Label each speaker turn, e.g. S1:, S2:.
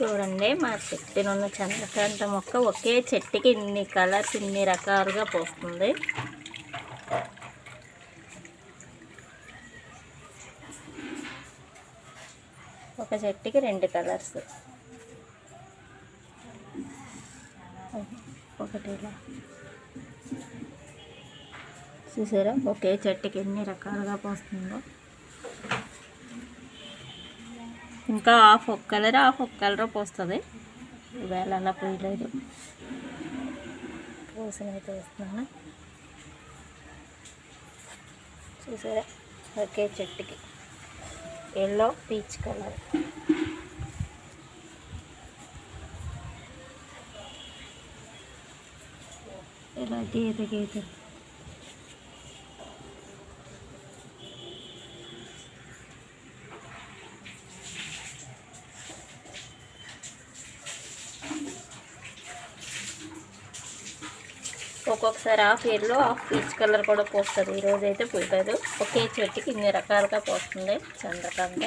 S1: చూడండి మా చెట్టునున్న చంద్రకాంత మొక్క ఒకే చెట్టుకి ఇన్ని కలర్స్ ఇన్ని రకాలుగా పోస్తుంది. ఒక చెట్టుకి 2 కలర్స్, ఒకటి ఇలా చూసారా ఒకే చెట్టుకి ఎన్ని రకాలుగా పోస్తుందో. ఇంకా హాఫ్ ఒక కలర్ పోస్తుంది. ఈవేళ అలా పోయలేదు, పూసనైతే వేస్తున్నాను. చూసారా ఒకే చెట్టుకి ఎల్లో పీచ్ కలర్. ఇలా గీత ఒక్కొక్కసారి half yellow half peach colour కూడా పోస్తుంది. ఈరోజు అయితే పోయలేదు. ఒకే చెట్టుకి ఇన్ని రకాలుగా పోస్తుంది చంద్రకాంత.